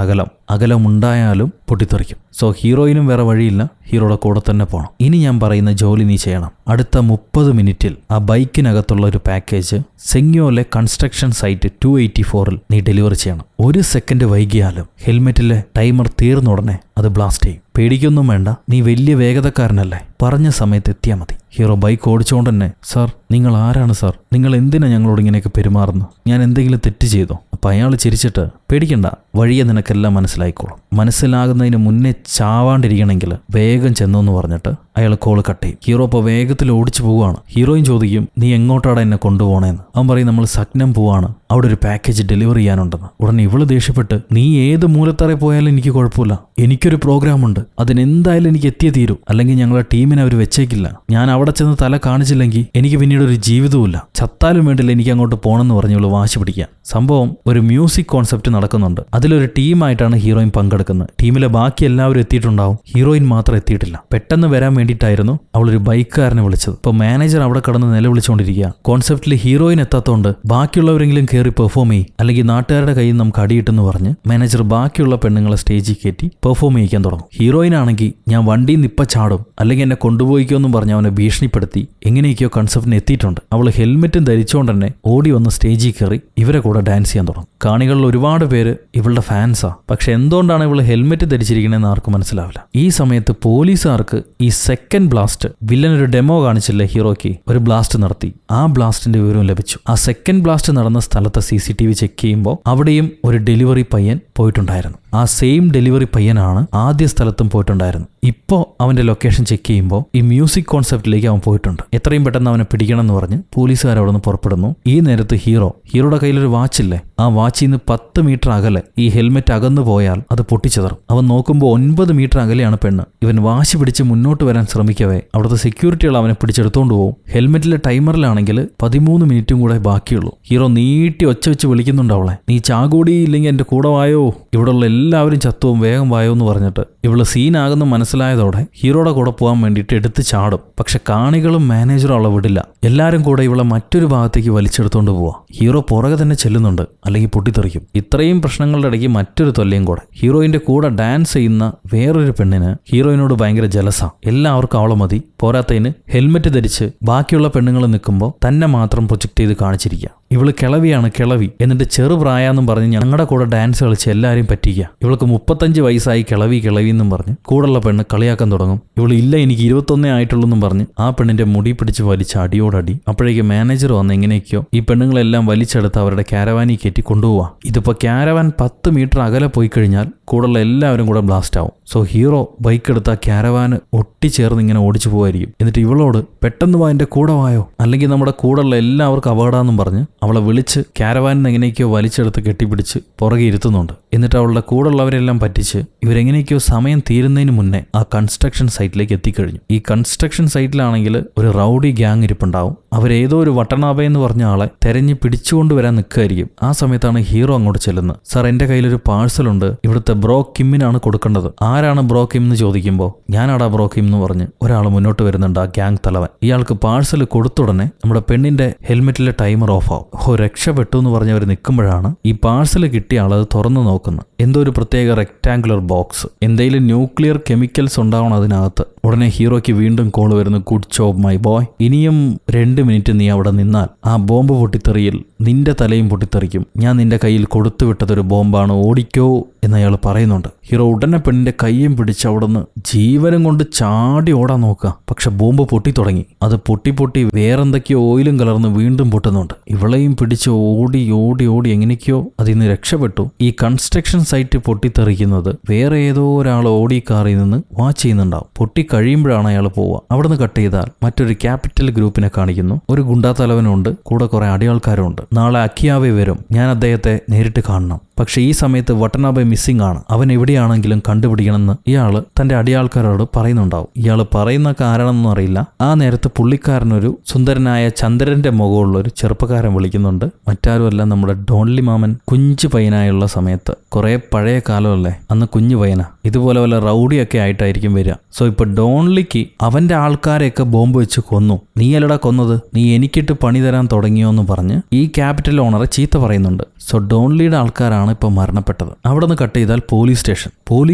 അകലമുണ്ടായാലും പൊട്ടിത്തെറിക്കും. സോ ഹീറോയിനും വേറെ വഴിയില്ല, ഹീറോയുടെ കൂടെ തന്നെ പോകണം. ഇനി ഞാൻ പറയുന്ന ജോലി നീ ചെയ്യണം. അടുത്ത 30 മിനിറ്റിൽ ആ ബൈക്കിനകത്തുള്ള ഒരു പാക്കേജ് സെങ്യോലെ കൺസ്ട്രക്ഷൻ സൈറ്റ് 284 നീ ഡെലിവറി ചെയ്യണം. 1 സെക്കൻഡ് വൈകിയാലും ഹെൽമെറ്റിലെ ടൈമർ തീർന്ന ഉടനെ അത് ബ്ലാസ്റ്റ് ചെയ്യും. പേടിക്കൊന്നും വേണ്ട, നീ വലിയ വേഗതക്കാരനല്ലേ, പറഞ്ഞ സമയത്ത് എത്തിയാൽ മതി. ഹീറോ ബൈക്ക് ഓടിച്ചുകൊണ്ട് തന്നെ, സാർ നിങ്ങൾ ആരാണ് സാർ, നിങ്ങൾ എന്തിനാ ഞങ്ങളോട് ഇങ്ങനെയൊക്കെ പെരുമാറുന്നു, ഞാൻ എന്തെങ്കിലും തെറ്റ് ചെയ്തോ? അപ്പം അയാൾ ചിരിച്ചിട്ട്, പേടിക്കണ്ട, വഴിയെ നിനക്കെല്ലാം മനസ്സിലായിക്കോളും, മനസ്സിലാകുന്നതിന് മുന്നേ ചാവാണ്ടിരിക്കണമെങ്കിൽ വേഗം ചെന്നോന്ന് പറഞ്ഞിട്ട് അയാൾ കോള് കട്ട് ചെയ്യും. ഹീറോ ഇപ്പോൾ വേഗത്തിൽ ഓടിച്ചു പോവുകയാണ്. ഹീറോയിൻ ചോദിക്കും, നീ എങ്ങോട്ടാടാ എന്നെ കൊണ്ടുപോകണേന്ന്. അവൻ പറയും, നമ്മൾ സഗ്നം പോവാണ്, അവിടെ ഒരു പാക്കേജ് ഡെലിവറി ചെയ്യാനുണ്ടെന്ന്. ഉടനെ ഇവള് ദേഷ്യപ്പെട്ട്, നീ ഏത് മൂലത്തറ പോയാലും എനിക്ക് കുഴപ്പമില്ല, എനിക്കൊരു പ്രോഗ്രാം ഉണ്ട്, അതിനെന്തായാലും എനിക്ക് എത്തിയേ തീരൂ, അല്ലെങ്കിൽ ഞങ്ങളുടെ ടീമിനെ അവർ വെച്ചേക്കില്ല. ഞാൻ അവിടെ ചെന്ന് തല കാണിച്ചില്ലെങ്കിൽ എനിക്ക് പിന്നീട് ഒരു ജീവിതവുമില്ല, ചത്താലും വേണ്ടില്ല എനിക്ക് അങ്ങോട്ട് പോകണമെന്ന് പറഞ്ഞ് ഇവള് വാശി പിടിക്കുക. സംഭവം ഒരു മ്യൂസിക് കോൺസെപ്റ്റ് നടക്കുന്നുണ്ട്. അതിലൊരു ടീമായിട്ടാണ് ഹീറോയിൻ പങ്കെടുക്കുന്നത്. ടീമിലെ ബാക്കി എല്ലാവരും എത്തിയിട്ടുണ്ടാവും, ഹീറോയിൻ മാത്രം എത്തിയിട്ടില്ല. പെട്ടെന്ന് വരാൻ വേണ്ടിയിട്ടായിരുന്നു അവളൊരു ബൈക്കുകാരനെ വിളിച്ചത്. ഇപ്പോൾ മാനേജർ അവിടെ കടന്ന് നിലവിളിച്ചുകൊണ്ടിരിക്കുക. കോൺസെപ്റ്റിൽ ഹീറോയിൻ എത്താത്തതുകൊണ്ട് ബാക്കിയുള്ളവരെങ്കിലും കയറി പെർഫോം ചെയ്യും, അല്ലെങ്കിൽ നാട്ടുകാരുടെ കയ്യിൽ നമുക്ക് അടിയിട്ടെന്ന് പറഞ്ഞ് മാനേജർ ബാക്കിയുള്ള പെണ്ണുങ്ങളെ സ്റ്റേജിൽ കയറ്റി പെർഫോം ചെയ്യിക്കാൻ തുടങ്ങും. ഹീറോയിൻ ആണെങ്കിൽ ഞാൻ വണ്ടിയിൽ നിന്ന് ഇപ്പം ചാടും, അല്ലെങ്കിൽ എന്നെ കൊണ്ടുപോയിക്കോന്നും പറഞ്ഞ് അവനെ ഭീഷണിപ്പെടുത്തി എങ്ങനെയൊക്കെയോ കൺസെപ്റ്റിന് എത്തിയിട്ടുണ്ട്. അവൾ ഹെൽമെറ്റും ധരിച്ചുകൊണ്ട് തന്നെ ഓടി വന്ന് സ്റ്റേജിൽ കയറി ഇവരെ കൂടെ ഡാൻസ് ചെയ്യാൻ തുടങ്ങും. കാണികളിൽ ഒരുപാട് പേര് ഇവളുടെ ഫാൻസാ. പക്ഷെ എന്തുകൊണ്ടാണ് ഇവള് ഹെൽമെറ്റ് ധരിച്ചിരിക്കണമെന്ന് ആർക്കും മനസ്സിലാവില്ല. ഈ സമയത്ത് പോലീസുകാർക്ക് ഈ സെക്കൻഡ് ബ്ലാസ്റ്റ്, വില്ലൻ ഒരു ഡെമോ കാണിച്ചില്ലേ ഹീറോയ്ക്ക്, ഒരു ബ്ലാസ്റ്റ് നടത്തി. ആ ബ്ലാസ്റ്റിന്റെ വിവരം ലഭിച്ചു. ആ സെക്കൻഡ് ബ്ലാസ്റ്റ് നടന്ന സ്ഥലത്തെ CCTV ചെക്ക് ചെയ്യുമ്പോൾ അവിടെയും ഒരു ഡെലിവറി പയ്യൻ പോയിട്ടുണ്ടായിരുന്നു. ആ സെയിം ഡെലിവറി പയ്യനാണ് ആദ്യ സ്ഥലത്തും പോയിട്ടുണ്ടായിരുന്നു. ഇപ്പോ അവന്റെ ലൊക്കേഷൻ ചെക്ക് ചെയ്യുമ്പോൾ ഈ മ്യൂസിക് കോൺസെപ്റ്റിലേക്ക് അവൻ പോയിട്ടുണ്ട്. എത്രയും പെട്ടെന്ന് അവനെ പിടിക്കണം എന്ന് പറഞ്ഞ് പോലീസുകാർ അവിടെ നിന്ന് പുറപ്പെടുന്നു. ഈ നേരത്ത് ഹീറോയുടെ കയ്യിലൊരു വാച്ചില്ലേ, ആ വാച്ചിൽ നിന്ന് 10 മീറ്റർ അകലെ ഈ ഹെൽമെറ്റ് അകന്നു പോയാൽ അത് പൊട്ടിച്ചതറും. അവൻ നോക്കുമ്പോൾ 9 മീറ്റർ അകലെയാണ് പെണ്ണ്. ഇവൻ വാശി പിടിച്ച് മുന്നോട്ട് വരാൻ ശ്രമിക്കവേ അവിടുത്തെ സെക്യൂരിറ്റികൾ അവനെ പിടിച്ചെടുത്തോണ്ട് പോകും. ഹെൽമെറ്റിലെ ടൈമറിലാണെങ്കിൽ 13 മിനിറ്റും കൂടെ ബാക്കിയുള്ളൂ. ഹീറോ നീട്ടി ഒച്ച വെച്ച് വിളിക്കുന്നുണ്ട് അവളെ, നീ ചാകൂടിയില്ലെങ്കിൽ എന്റെ കൂടെ വായോ, ഇവിടെയുള്ള എല്ലാവരും ചത്തുവും, വേഗം വായോ എന്ന് പറഞ്ഞിട്ട്. ഇവള് സീനാകുന്ന മനസ്സിലായതോടെ ഹീറോയുടെ കൂടെ പോകാൻ വേണ്ടിയിട്ട് എടുത്ത് ചാടും. പക്ഷെ കാണികളും മാനേജറും അവളെ വിടില്ല. എല്ലാരും കൂടെ ഇവളെ മറ്റൊരു ഭാഗത്തേക്ക് വലിച്ചെടുത്തോണ്ട് പോവാ. ഹീറോ പുറകെ തന്നെ ചെല്ലുന്നുണ്ട്, അല്ലെങ്കിൽ പൊട്ടിത്തെറിക്കും. ഇത്രയും പ്രശ്നങ്ങളുടെ ഇടയ്ക്ക് മറ്റൊരു തൊല്ലയും കൂടെ. ഹീറോയിന്റെ കൂടെ ഡാൻസ് ചെയ്യുന്ന വേറൊരു പെണ്ണിന് ഹീറോയിനോട് ഭയങ്കര ജലസാ. എല്ലാവർക്കും അവളെ മതി. പോരാത്തതിന് ഹെൽമെറ്റ് ധരിച്ച് ബാക്കിയുള്ള പെണ്ണുങ്ങൾ നിൽക്കുമ്പോൾ തന്നെ മാത്രം പ്രൊജക്ട് ചെയ്ത് കാണിച്ചിരിക്കുക. ഇവള് കിളവിയാണ് കിളവി, എന്നിട്ട് ചെറുപ്രായാന്നും പറഞ്ഞ് ഞങ്ങളുടെ കൂടെ ഡാൻസ് കളിച്ച് എല്ലാവരെയും പറ്റിക്കുക. ഇവൾക്ക് 35 വയസ്സായി കിളവി എന്നും പറഞ്ഞ് കൂടുള്ള പെണ്ണ് കളിയാക്കാൻ തുടങ്ങും. ഇവള് ഇല്ല എനിക്ക് 21 ആയിട്ടുള്ളൂ എന്നും പറഞ്ഞ് ആ പെണ്ണിന്റെ മുടി പിടിച്ച് വലിച്ച് അടിയോടടി. അപ്പോഴേക്ക് മാനേജർ വന്ന് എങ്ങനെയൊക്കെയോ ഈ പെണ്ണുങ്ങളെല്ലാം വലിച്ചെടുത്ത് അവരുടെ കാരവാനിൽ കയറ്റി കൊണ്ടുപോവാ. ഇതിപ്പോ കാരവാൻ 10 മീറ്റർ അകലെ പോയി കഴിഞ്ഞാൽ കൂടുള്ള എല്ലാവരും കൂടെ ബ്ലാസ്റ്റ് ആവും. സോ ഹീറോ ബൈക്ക് എടുത്ത കാരവാന് ഒട്ടിച്ചേർന്ന് ഇങ്ങനെ ഓടിച്ചു പോവായിരിക്കും. എന്നിട്ട് ഇവളോട് പെട്ടെന്ന് വാ, എന്റെ കൂടെ വായോ, അല്ലെങ്കിൽ നമ്മുടെ കൂടെയുള്ള എല്ലാവർക്കും അപകടമെന്നും പറഞ്ഞ് അവളെ വിളിച്ച് കാരവാനിന്ന് എങ്ങനെയൊക്കെയോ വലിച്ചെടുത്ത് കെട്ടിപ്പിടിച്ച് പുറകെ ഇരുത്തുന്നുണ്ട്. എന്നിട്ട് അവളുടെ കൂടെയുള്ളവരെല്ലാം പറ്റിച്ച് ഇവരെങ്ങനെയൊക്കെയോ സമയം തീരുന്നതിന് മുന്നേ ആ കൺസ്ട്രക്ഷൻ സൈറ്റിലേക്ക് എത്തിക്കഴിഞ്ഞു. ഈ കൺസ്ട്രക്ഷൻ സൈറ്റിലാണെങ്കിൽ ഒരു റൗഡി ഗ്യാങ് ഇരിപ്പുണ്ടാവും. അവരേതോ ഒരു വട്ടനാഭ എന്ന് പറഞ്ഞ ആളെ തെരഞ്ഞ് പിടിച്ചുകൊണ്ടുവരാൻ നിൽക്കുകയായിരിക്കും. ആ സമയത്താണ് ഹീറോ അങ്ങോട്ട് ചെല്ലുന്നത്. സാർ, എന്റെ കയ്യിലൊരു പാഴ്സലുണ്ട്, ഇവിടുത്തെ ബ്രോ കിമ്മിനാണ് കൊടുക്കേണ്ടത്. ആരാണ് ബ്രോ കിം എന്ന് ചോദിക്കുമ്പോൾ ഞാനാടാ ബ്രോ കിം എന്ന് പറഞ്ഞ് ഒരാൾ മുന്നോട്ട് വരുന്നുണ്ട്, ആ ഗ്യാങ് തലവൻ. ഇയാൾക്ക് പാഴ്സൽ കൊടുത്തുടനെ നമ്മുടെ പെണ്ണിന്റെ ഹെൽമെറ്റിലെ ടൈമർ ഓഫ് ആവും. രക്ഷപ്പെട്ടു എന്ന് പറഞ്ഞവർ നിൽക്കുമ്പോഴാണ് ഈ പാഴ്സൽ കിട്ടിയ ആൾ അത് തുറന്നു നോക്കുന്നത്. എന്തോ ഒരു പ്രത്യേക റെക്ടാങ്കുലർ ബോക്സ്, എന്തെങ്കിലും ന്യൂക്ലിയർ കെമിക്കൽസ് ഉണ്ടാവണം അതിനകത്ത്. ഉടനെ ഹീറോയ്ക്ക് വീണ്ടും കോൾ വരുന്നു, ഗുഡ് ജോബ് മൈ ബോയ്, ഇനിയും 2 മിനിറ്റ് നീ അവിടെ നിന്നാൽ ആ ബോംബ് പൊട്ടിത്തെറിയിൽ നിന്റെ തലയും പൊട്ടിത്തെറിക്കും. ഞാൻ നിന്റെ കയ്യിൽ കൊടുത്തുവിട്ടതൊരു ബോംബാണ്, ഓടിക്കോ എന്നയാൾ പറയുന്നുണ്ട്. ഹീറോ ഉടനെ പെണ്ണിന്റെ കയ്യും പിടിച്ച് അവിടുന്ന് ജീവനും കൊണ്ട് ചാടി ഓടാൻ നോക്കുക. പക്ഷെ ബോംബ് പൊട്ടി തുടങ്ങി. അത് പൊട്ടി വേറെന്തൊക്കെയോ ഓയിലും കലർന്ന് വീണ്ടും പൊട്ടുന്നുണ്ട്. ഇവളെയും പിടിച്ച് ഓടി ഓടി ഓടി എങ്ങനെയൊക്കെയോ അതിന്ന് രക്ഷപ്പെട്ടു. ഈ കൺസ്ട്രക്ഷൻ സൈറ്റ് പൊട്ടിത്തെറിക്കുന്നത് വേറെ ഏതോ ഒരാൾ ഓടി കാറിൽ നിന്ന് വാച്ച് ചെയ്യുന്നുണ്ടാവും. പൊട്ടി കഴിയുമ്പോഴാണ് അയാൾ പോവുക. അവിടുന്ന് കട്ട് ചെയ്താൽ മറ്റൊരു ക്യാപിറ്റൽ ഗ്രൂപ്പിനെ കാണിക്കുന്നു. ഒരു ഗുണ്ടാ തലവനുണ്ട്, കൂടെ കുറെ അടിയാൾക്കാരും ഉണ്ട്. നാളെ അക്കിയാവെ വരും, ഞാൻ അദ്ദേഹത്തെ നേരിട്ട് കാണണം. പക്ഷെ ഈ സമയത്ത് വട്ടനാബെ മിസ്സിംഗ് ആണ്, അവൻ എവിടെയാണെങ്കിലും കണ്ടുപിടിക്കണമെന്ന് ഇയാള് തന്റെ അടിയാൾക്കാരോട് പറയുന്നുണ്ടാവും. ഇയാള് പറയുന്ന കാരണമൊന്നും അറിയില്ല. ആ നേരത്ത് പുള്ളിക്കാരനൊരു സുന്ദരനായ ചന്ദ്രന്റെ മുഖമുള്ള ഒരു ചെറുപ്പക്കാരൻ വിളിക്കുന്നുണ്ട്. മറ്റാരുമല്ല, നമ്മുടെ ഡോൺലി മാമൻ കുഞ്ചു പയ്യനായുള്ള സമയത്ത്. കുറെ പഴയ കാലമല്ലേ, അന്ന് കുഞ്ഞു പയ്യനാ. ഇതുപോലെ വല്ല റൗഡിയൊക്കെ ആയിട്ടായിരിക്കും വരിക. സോ ഇപ്പൊ ഡോൺലിക്ക് അവന്റെ ആൾക്കാരെയൊക്കെ ബോംബ് വെച്ച് കൊന്നു. നീ അല്ലടാ കൊന്നത്, നീ എനിക്കിട്ട് പണി തരാൻ തുടങ്ങിയോ എന്ന് പറഞ്ഞ് ഈ ക്യാപിറ്റൽ ഓണറെ ചീത്ത പറയുന്നുണ്ട്. സോ ഡോൺലിയുടെ ആൾക്കാരാണ് ഇപ്പൊ മരണപ്പെട്ടത്. അവിടെ നിന്ന് കട്ട് ചെയ്താൽ പോലീസ്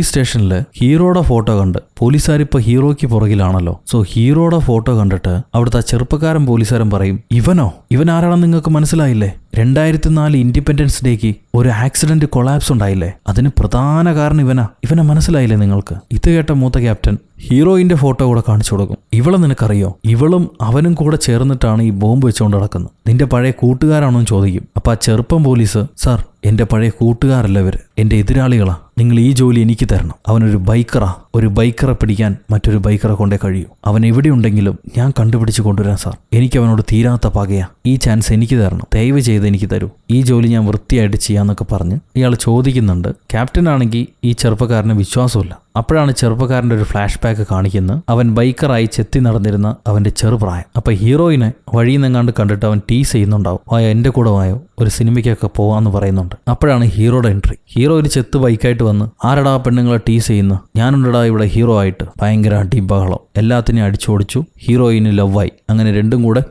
സ്റ്റേഷനിൽ ഹീറോയുടെ ഫോട്ടോ കണ്ട് പോലീസുകാരിപ്പോ ഹീറോയ്ക്ക് പുറകിലാണല്ലോ. സോ ഹീറോയുടെ ഫോട്ടോ കണ്ടിട്ട് അവിടുത്തെ പോലീസുകാരൻ പറയും, ഇവൻ ആരാണെന്ന് നിങ്ങൾക്ക് മനസ്സിലായില്ലേ? 2004 ഇൻഡിപെൻഡൻസ് ഡേക്ക് ഒരു ആക്സിഡന്റ് കൊളാപ്സ് ഉണ്ടായില്ലേ, അതിന് പ്രധാന കാരണം ഇവനെ മനസ്സിലായില്ലേ നിങ്ങൾക്ക്? ഇത് കേട്ട മൂത്ത ക്യാപ്റ്റൻ ഹീറോയിന്റെ ഫോട്ടോ കൂടെ കാണിച്ചു കൊടുക്കും. ഇവളെ നിനക്കറിയോ? ഇവളും അവനും കൂടെ ചേർന്നിട്ടാണ് ഈ ബോംബ് വെച്ചുകൊണ്ട് നടക്കുന്നത്. നിന്റെ പഴയ കൂട്ടുകാരാണോ എന്ന് ചോദിക്കും. അപ്പൊ ആ ചെറുപ്പം പോലീസ്, സാർ എന്റെ പഴയ കൂട്ടുകാരല്ല ഇവര്, എന്റെ എതിരാളികളാ, നിങ്ങൾ ഈ ജോലി എനിക്ക് തരണം. അവനൊരു ബൈക്കറാ, ഒരു ബൈക്കറെ പിടിക്കാൻ മറ്റൊരു ബൈക്കറെ കൊണ്ടേ കഴിയൂ. അവൻ എവിടെയുണ്ടെങ്കിലും ഞാൻ കണ്ടുപിടിച്ച് കൊണ്ടുവരാൻ സാർ, എനിക്ക് അവനോട് തീരാത്ത പകയാ, ഈ ചാൻസ് എനിക്ക് തരണം, ദയവ് ചെയ്ത് എനിക്ക് തരൂ, ഈ ജോലി ഞാൻ വൃത്തിയായിട്ട് ചെയ്യാന്നൊക്കെ പറഞ്ഞ് ഇയാൾ ചോദിക്കുന്നുണ്ട്. ക്യാപ്റ്റൻ ആണെങ്കിൽ ഈ ചെറുപ്പക്കാരന് വിശ്വാസമില്ല. അപ്പോഴാണ് ചെറുപ്പക്കാരൻ്റെ ഒരു ഫ്ലാഷ് ബാക്ക് കാണിക്കുന്നത്. അവൻ ബൈക്കറായി ചെത്തി നടന്നിരുന്ന അവന്റെ ചെറുപ്രായം. അപ്പൊ ഹീറോയിനെ വഴിയിൽ നിന്നെങ്ങാണ്ട് കണ്ടിട്ട് അവൻ ടീസ് ചെയ്യുന്നുണ്ടാവും. വായോ എന്റെ കൂടെ വായോ, ഒരു സിനിമയ്ക്കൊക്കെ പോവാന്ന് പറയുന്നുണ്ട്. അപ്പോഴാണ് ഹീറോയുടെ എൻട്രി. ഹീറോ ഒരു ചെത്ത് ബൈക്കായിട്ട് വന്ന്, ആരടാ പെണ്ണുങ്ങളെ ടീസ് ചെയ്യുന്നു? ഞാനുണ്ടടാ ഇവിടെ ഹീറോ ആയിട്ട്. ഭയങ്കര അടിബഹളം, എല്ലാത്തിനെയും അടിച്ചോടിച്ചു. ഹീറോയിന് ലവായി. അങ്ങനെ രണ്ടും കൂടെ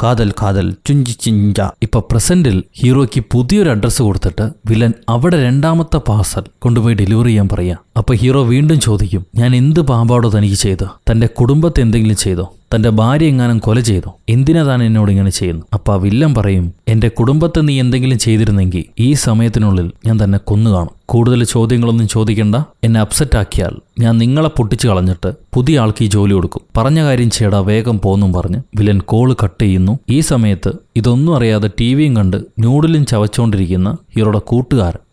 കാതൽ ചുഞ്ചി ചിഞ്ച. ഇപ്പൊ പ്രസന്റിൽ ഹീറോയ്ക്ക് പുതിയൊരു അഡ്രസ്സ് കൊടുത്തിട്ട് വില്ലൻ അവിടെ 2ാമത്തെ പാർസൽ കൊണ്ടുപോയി ഡെലിവറി ചെയ്യാൻ പറയാം. അപ്പൊ ഹീറോ വീണ്ടും ചോദിക്കും, ഞാൻ എന്ത് പാമ്പാടോ തനിക്ക് ചെയ്തോ? തന്റെ കുടുംബത്തെ എന്തെങ്കിലും ചെയ്തോ? തന്റെ ഭാര്യ എങ്ങാനും കൊല ചെയ്തോ? എന്തിനാ താൻ എന്നോട് ഇങ്ങനെ ചെയ്യുന്നു? അപ്പൊ ആ വില്ലൻ പറയും, എന്റെ കുടുംബത്തെ നീ എന്തെങ്കിലും ചെയ്തിരുന്നെങ്കിൽ ഈ സമയത്തിനുള്ളിൽ ഞാൻ തന്നെ കൊന്നു കാണും. കൂടുതൽ ചോദ്യങ്ങളൊന്നും ചോദിക്കണ്ട. എന്നെ അപ്സെറ്റ് ആക്കിയാൽ ഞാൻ നിങ്ങളെ പൊട്ടിച്ചു കളഞ്ഞിട്ട് പുതിയ ആൾക്ക് ഈ ജോലി കൊടുക്കും. പറഞ്ഞ കാര്യം ചേടാ, വേഗം പോന്നും പറഞ്ഞ് വില്ലൻ കോള് കട്ട് ചെയ്യുന്നു. ഈ സമയത്ത് ഇതൊന്നും അറിയാതെ ടിവിയും കണ്ട് നൂഡിലും ചവച്ചുകൊണ്ടിരിക്കുന്ന ഹീറോയുടെ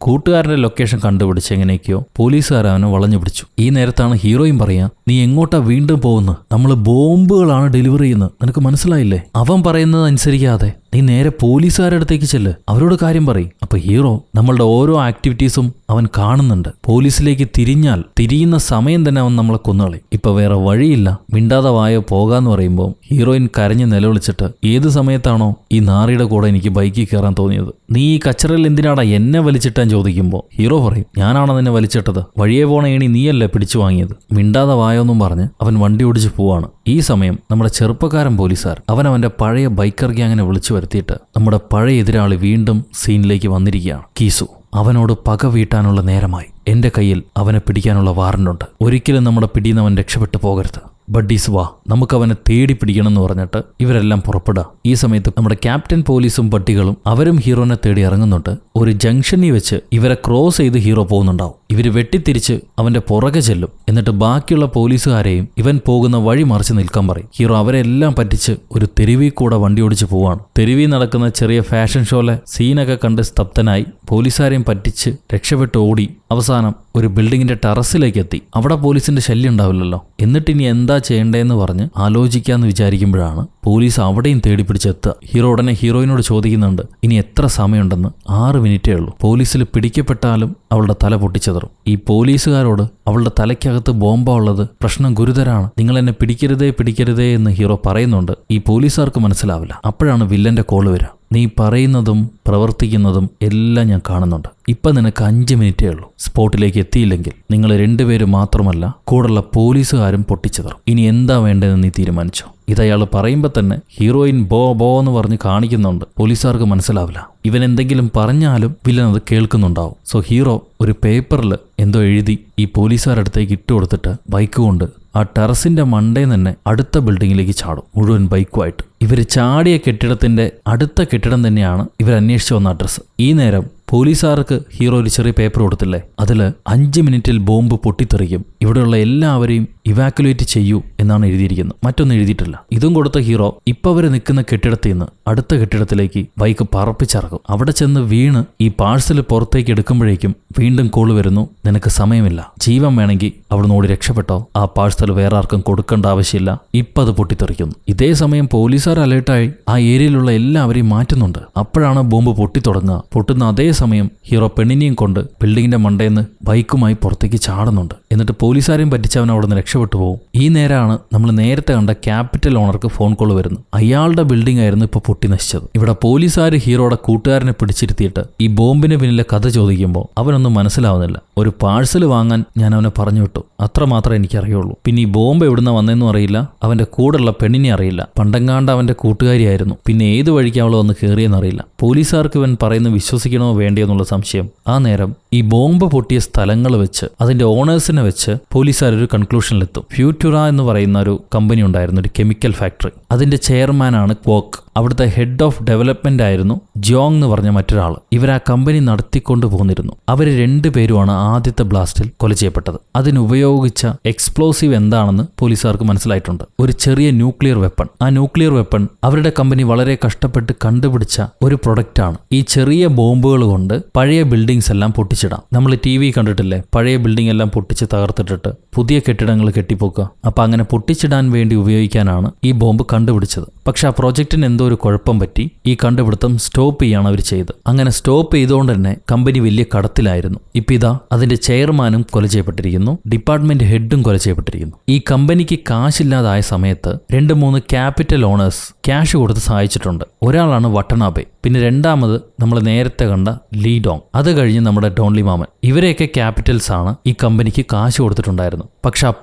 കൂട്ടുകാരന്റെ ലൊക്കേഷൻ കണ്ടുപിടിച്ച് എങ്ങനെയൊക്കെയോ പോലീസുകാർ അവനെ വളഞ്ഞു പിടിച്ചു. ഈ നേരത്താണ് ഹീറോയും പറയാ, നീ എങ്ങോട്ടാ വീണ്ടും പോകുന്നത്? നമ്മൾ ബോംബുകളാണ് ഡെലിവറി ചെയ്യുന്നത്, നിനക്ക് മനസ്സിലായില്ലേ? അവൻ പറയുന്നത് അനുസരിക്കാതെ നീ നേരെ പോലീസുകാരുടെ അടുത്തേക്ക് ചെല്ല്, അവരോട് കാര്യം പറയും. അപ്പൊ ഹീറോ നമ്മളുടെ ഓരോ ആക്ടിവിറ്റീസും അവൻ കാണുന്നുണ്ട്. പോലീസിലേക്ക് തിരിയുന്ന സമയം തന്നെ അവൻ നമ്മളെ കൊന്നുകളയും. ഇപ്പൊ വേറെ വഴിയില്ല, മിണ്ടാതെ വായോ പോകാന്ന് പറയുമ്പോൾ ഹീറോയിൻ കരഞ്ഞ് നിലവിളിച്ചിട്ട്, ഏത് സമയത്താണോ ഈ നാറിയുടെ കൂടെ എനിക്ക് ബൈക്കിൽ കയറാൻ തോന്നിയത്, നീ ഈ കച്ചറയിൽ എന്തിനാടാ എന്നെ വലിച്ചിട്ടാൻ ചോദിക്കുമ്പോൾ ഹീറോ പറയും, ഞാനാണ് നിന്നെ വലിച്ചിട്ടത്, വഴിയെ പോണ ഏണി നീയല്ലേ പിടിച്ചു വാങ്ങിയത്, മിണ്ടാതെ വായോന്നും പറഞ്ഞ് അവൻ വണ്ടി ഓടിച്ച് പോവാണ്. ഈ സമയം നമ്മുടെ ചെറുപ്പക്കാരൻ പോലീസുകാർ അവന്റെ പഴയ ബൈക്കർ ഗ്യാങ്ങിനെ വിളിച്ചു വരുത്തിയിട്ട് നമ്മുടെ പഴയ എതിരാളി വീണ്ടും സീനിലേക്ക് വന്നിരിക്കുകയാണ്. കീസു. അവനോട് പക വീട്ടാനുള്ള നേരമായി. എന്റെ കയ്യിൽ അവനെ പിടിക്കാനുള്ള വാറന്റുണ്ട്. ഒരിക്കലും നമ്മുടെ പിടിയുന്നവൻ രക്ഷപ്പെട്ടു പോകരുത്. ബഡ്ഡീസ് വാ, നമുക്കവനെ തേടി പിടിക്കണം എന്ന് പറഞ്ഞിട്ട് ഇവരെല്ലാം പുറപ്പെടുക. ഈ സമയത്ത് നമ്മുടെ ക്യാപ്റ്റൻ പോലീസും പട്ടികളും അവരും ഹീറോനെ തേടി ഇറങ്ങുന്നുണ്ട്. ഒരു ജംഗ്ഷനിൽ വെച്ച് ഇവരെ ക്രോസ് ചെയ്ത് ഹീറോ പോകുന്നുണ്ടാവും. ഇവര് വെട്ടിത്തിരിച്ച് അവന്റെ പുറകെ ചെല്ലും. എന്നിട്ട് ബാക്കിയുള്ള പോലീസുകാരെയും ഇവൻ പോകുന്ന വഴി മറിച്ച് നിൽക്കാൻ പറയും. ഹീറോ അവരെല്ലാം പറ്റിച്ച് ഒരു തെരുവിൽ കൂടെ വണ്ടി ഓടിച്ച് പോവാണ്. തെരുവിൽ നടക്കുന്ന ചെറിയ ഫാഷൻ ഷോയിലെ സീനൊക്കെ കണ്ട് സ്തബ്ധനായി പോലീസുകാരെയും പറ്റിച്ച് രക്ഷപ്പെട്ട് ഓടി അവസാനം ഒരു ബിൽഡിങ്ങിന്റെ ടെറസിലേക്ക് എത്തി. അവിടെ പോലീസിന്റെ ശല്യം ഉണ്ടാവില്ലല്ലോ. എന്നിട്ട് ഇനി എന്താ ചെയ്യേണ്ടതെന്ന് പറഞ്ഞ് ആലോചിക്കാന്ന് വിചാരിക്കുമ്പോഴാണ് പോലീസ് അവിടെയും തേടി പിടിച്ചെത്തുക. ഹീറോ ഉടനെ ഹീറോയിനോട് ചോദിക്കുന്നുണ്ട്, ഇനി എത്ര സമയമുണ്ടെന്ന്. 6 മിനിറ്റേ ഉള്ളൂ. പോലീസിൽ പിടിക്കപ്പെട്ടാലും അവളുടെ തല പൊട്ടിച്ചെതറും. ഈ പോലീസുകാരോട് അവളുടെ തലയ്ക്കകത്ത് ബോംബാ ഉള്ളത്, പ്രശ്നം ഗുരുതരാണ്, നിങ്ങൾ എന്നെ പിടിക്കരുതേ എന്ന് ഹീറോ പറയുന്നുണ്ട്. ഈ പോലീസുകാർക്ക് മനസ്സിലാവില്ല. അപ്പോഴാണ് വില്ലന്റെ കോള് വരിക. നീ പറയുന്നതും പ്രവർത്തിക്കുന്നതും എല്ലാം ഞാൻ കാണുന്നുണ്ട്. ഇപ്പം നിനക്ക് 5 മിനിറ്റേ ഉള്ളൂ. സ്പോട്ടിലേക്ക് എത്തിയില്ലെങ്കിൽ നിങ്ങൾ 2 പേര് മാത്രമല്ല കൂടെയുള്ള പോലീസുകാരും പൊട്ടിച്ചെതറും. ഇനി എന്താ വേണ്ടതെന്ന് നീ തീരുമാനിച്ചോ. ഇതയാൾ പറയുമ്പോൾ തന്നെ ഹീറോയിൻ ബോ എന്ന് പറഞ്ഞ് കാണിക്കുന്നുണ്ട്. പോലീസുകാർക്ക് മനസ്സിലാവില്ല. ഇവൻ എന്തെങ്കിലും പറഞ്ഞാലും വില്ലൻ അത് കേൾക്കുന്നുണ്ടാവും. സോ ഹീറോ ഒരു പേപ്പറിൽ എന്തോ എഴുതി ഈ പോലീസുകാരടുത്തേക്ക് ഇട്ട് കൊടുത്തിട്ട് ബൈക്ക് കൊണ്ട് ആ ടെറസിന്റെ മണ്ടേ തന്നെ അടുത്ത ബിൽഡിങ്ങിലേക്ക് ചാടും, മുഴുവൻ ബൈക്കുമായിട്ട്. ഇവർ ചാടിയ കെട്ടിടത്തിന്റെ അടുത്ത കെട്ടിടം തന്നെയാണ് ഇവർ അന്വേഷിച്ചു വന്ന അഡ്രസ്സ്. ഈ നേരം പോലീസുകാർക്ക് ഹീറോ ഒരു ചെറിയ പേപ്പർ കൊടുത്തില്ലേ, അതിൽ 5 മിനിറ്റിൽ ബോംബ് പൊട്ടിത്തെറിക്കും, ഇവിടെയുള്ള എല്ലാവരെയും ഇവാക്യുലേറ്റ് ചെയ്യൂ എന്നാണ് എഴുതിയിരിക്കുന്നത്. മറ്റൊന്നും എഴുതിയിട്ടില്ല. ഇതും കൊടുത്ത ഹീറോ ഇപ്പം അവർ നിൽക്കുന്ന കെട്ടിടത്തിൽ നിന്ന് അടുത്ത കെട്ടിടത്തിലേക്ക് ബൈക്ക് പറപ്പിച്ചിറക്കും. അവിടെ ചെന്ന് വീണ് ഈ പാഴ്സൽ പുറത്തേക്ക് എടുക്കുമ്പോഴേക്കും വീണ്ടും കോള് വരുന്നു, നിനക്ക് സമയമില്ല, ജീവൻ വേണമെങ്കിൽ അവിടുന്ന് ഓടി രക്ഷപ്പെട്ടോ, ആ പാഴ്സൽ വേറെ ആർക്കും കൊടുക്കേണ്ട ആവശ്യമില്ല, ഇപ്പം അത് പൊട്ടിത്തെറിക്കുന്നു. ഇതേ സമയം പോലീസുകാർ അലേർട്ടായി ആ ഏരിയയിലുള്ള എല്ലാവരെയും മാറ്റുന്നുണ്ട്. അപ്പോഴാണ് ബോംബ് പൊട്ടിത്തുടങ്ങുക. പൊട്ടുന്ന അതേ സമയം ഹീറോ പെണ്ണിനെയും കൊണ്ട് ബിൽഡിങ്ങിന്റെ മണ്ടേന്ന് ബൈക്കുമായി പുറത്തേക്ക് ചാടുന്നുണ്ട്. എന്നിട്ട് പോലീസുകാരെയും പറ്റിച്ച് അവൻ അവിടെ നിന്ന് രക്ഷപ്പെട്ടു പോകും. ഈ നേരമാണ് നമ്മൾ നേരത്തെ കണ്ട ക്യാപിറ്റൽ ഓണർക്ക് ഫോൺ കോൾ വരുന്നത്. അയാളുടെ ബിൽഡിംഗ് ആയിരുന്നു ഇപ്പൊ പൊട്ടി നശിച്ചത്. ഇവിടെ പോലീസുകാർ ഹീറോയുടെ കൂട്ടുകാരനെ പിടിച്ചിരുത്തിയിട്ട് ഈ ബോംബിന് പിന്നിലെ കഥ ചോദിക്കുമ്പോൾ അവനൊന്നും മനസ്സിലാവുന്നില്ല. ഒരു പാഴ്സൽ വാങ്ങാൻ ഞാൻ അവനെ പറഞ്ഞു വിട്ടു, അത്ര മാത്രമേ എനിക്കറിയുള്ളൂ. പിന്നെ ഈ ബോംബ് എവിടുന്ന വന്നെന്നും അറിയില്ല, അവന്റെ കൂടെയുള്ള പെണ്ണിനെ അറിയില്ല, പണ്ടങ്ങാണ്ട് അവന്റെ കൂട്ടുകാരിയായിരുന്നു, പിന്നെ ഏത് വഴിക്ക് അവൾ വന്ന് കയറിയെന്നറിയില്ല. പോലീസുകാർക്ക് ഇവൻ പറയുന്നത് വിശ്വസിക്കണോ വേണ്ടിയോ എന്നുള്ള സംശയം. ആ നേരം ഈ ബോംബ് പൊട്ടിയ സ്ഥലങ്ങൾ വെച്ച് അതിന്റെ ഓണേഴ്സിനെ വെച്ച് പോലീസുകാർ ഒരു കൺക്ലൂഷനിലെത്തും. ഫ്യൂറ്റുറ എന്ന് പറയുന്ന ഒരു കമ്പനി ഉണ്ടായിരുന്നു, ഒരു കെമിക്കൽ ഫാക്ടറി. അതിന്റെ ചെയർമാനാണ് ക്വോക്ക്. അവിടുത്തെ ഹെഡ് ഓഫ് ഡെവലപ്മെന്റ് ആയിരുന്നു ജോങ് എന്ന് പറഞ്ഞ മറ്റൊരാൾ. ഇവർ ആ കമ്പനി നടത്തിക്കൊണ്ടു പോന്നിരുന്നു. അവർ 2 പേരുമാണ് ആദ്യത്തെ ബ്ലാസ്റ്റിൽ കൊല ചെയ്യപ്പെട്ടത്. അതിനുപയോഗിച്ച എക്സ്പ്ലോസീവ് എന്താണെന്ന് പോലീസുകാർക്ക് മനസ്സിലായിട്ടുണ്ട്. ഒരു ചെറിയ ന്യൂക്ലിയർ വെപ്പൺ. ആ ന്യൂക്ലിയർ വെപ്പൺ അവരുടെ കമ്പനി വളരെ കഷ്ടപ്പെട്ട് കണ്ടുപിടിച്ച ഒരു പ്രൊഡക്റ്റ് ആണ്. ഈ ചെറിയ ബോംബുകൾ കൊണ്ട് പഴയ ബിൽഡിങ്സ് എല്ലാം പൊട്ടിച്ചിടാം. നമ്മൾ TV കണ്ടിട്ടില്ലേ, പഴയ ബിൽഡിംഗ് എല്ലാം പൊട്ടിച്ച് തകർത്തിട്ടിട്ട് പുതിയ കെട്ടിടങ്ങൾ കെട്ടിപ്പോക്കുക. അപ്പൊ അങ്ങനെ പൊട്ടിച്ചിടാൻ വേണ്ടി ഉപയോഗിക്കാനാണ് ഈ ബോംബ് കണ്ടുപിടിച്ചത്. പക്ഷെ ആ പ്രോജക്റ്റിന് എന്തോ ഒരു കുഴപ്പം പറ്റി. ഈ കണ്ടുപിടുത്തം സ്റ്റോപ്പ് ചെയ്യാണ് അവർ ചെയ്തത്. അങ്ങനെ സ്റ്റോപ്പ് ചെയ്തുകൊണ്ട് തന്നെ കമ്പനി വലിയ കടത്തിലായിരുന്നു. ഇപ്പൊ ഇതാ അതിന്റെ ചെയർമാനും കൊല ചെയ്യപ്പെട്ടിരിക്കുന്നു, ഡിപ്പാർട്ട്മെന്റ് ഹെഡും കൊല ചെയ്യപ്പെട്ടിരിക്കുന്നു. ഈ കമ്പനിക്ക് കാശില്ലാതായ സമയത്ത് 2-3 ക്യാപിറ്റൽ ഓണേഴ്സ് ക്യാഷ് കൊടുത്ത് സഹായിച്ചിട്ടുണ്ട്. ഒരാളാണ് വട്ടനാബെ, പിന്നെ രണ്ടാമത് നമ്മൾ നേരത്തെ കണ്ട ലീഡോങ്, അത് കഴിഞ്ഞ് നമ്മുടെ ഡോൺലി മാമൻ. ഇവരെയൊക്കെ ക്യാപിറ്റൽസ് ആണ് ഈ കമ്പനിക്ക് കാശ് കൊടുത്തിട്ടുണ്ടായിരുന്നു. പക്ഷെ ആ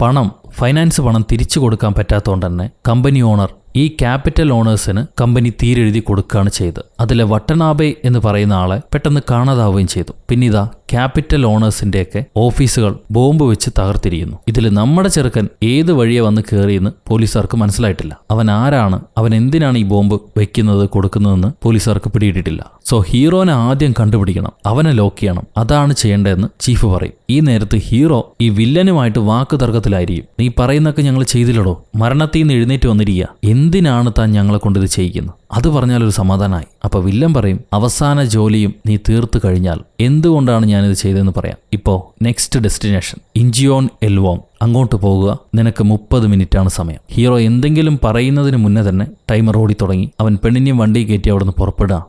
ഫൈനാൻസ് പണം തിരിച്ചു കൊടുക്കാൻ പറ്റാത്തതുകൊണ്ട് തന്നെ കമ്പനി ഓണർ ഈ ക്യാപിറ്റൽ ഓണേഴ്സിന് കമ്പനി തീരെഴുതി കൊടുക്കുകയാണ് ചെയ്തത്. അതിലെ വട്ടനാബെ എന്ന് പറയുന്ന ആളെ പെട്ടെന്ന് കാണാതാവുകയും ചെയ്തു. പിന്നെ ഇതാ ക്യാപിറ്റൽ ഓണേഴ്സിന്റെയൊക്കെ ഓഫീസുകൾ ബോംബ് വെച്ച് തകർത്തിരിക്കുന്നു. ഇതിൽ നമ്മുടെ ചെറുക്കൻ ഏത് വഴിയെ വന്ന് കയറിയെന്ന് പോലീസുകാർക്ക് മനസ്സിലായിട്ടില്ല. അവൻ ആരാണ്, അവൻ എന്തിനാണ് ഈ ബോംബ് വെക്കുന്നത് കൊടുക്കുന്നതെന്ന് പോലീസുകാർക്ക് പിടിയിട്ടിട്ടില്ല. സോ ഹീറോനെ ആദ്യം കണ്ടുപിടിക്കണം, അവനെ ലോക്ക് ചെയ്യണം, അതാണ് ചെയ്യേണ്ടതെന്ന് ചീഫ് പറയും. ഈ നേരത്ത് ഹീറോ ഈ വില്ലനുമായിട്ട് വാക്ക് തർക്കത്തിലായിരിക്കും. നീ പറയുന്നൊക്കെ ഞങ്ങൾ ചെയ്തില്ലടോ, മരണത്തിൽ നിന്ന് എഴുന്നേറ്റ് വന്നിരിക്കുക, എന്തിനാണ് താൻ ഞങ്ങളെ കൊണ്ട് ഇത് ചെയ്യിക്കുന്നത്? അത് പറഞ്ഞാലൊരു സമാധാനമായി. അപ്പൊ വില്ലൻ പറയും, അവസാന ജോലിയും നീ തീർത്തു കഴിഞ്ഞാൽ എന്തുകൊണ്ടാണ് ഞാനിത് ചെയ്തതെന്ന് പറയാം. ഇപ്പോ നെക്സ്റ്റ് ഡെസ്റ്റിനേഷൻ ഇഞ്ചിയോൺ എൽവോങ്, അങ്ങോട്ട് പോകുക, നിനക്ക് 30 മിനിറ്റാണ് സമയം. ഹീറോ എന്തെങ്കിലും പറയുന്നതിന് മുന്നേ തന്നെ ടൈമർ ഓടി തുടങ്ങി. അവൻ പെണ്ണിനെയും വണ്ടി കയറ്റി അവിടുന്ന് പുറപ്പെടുക.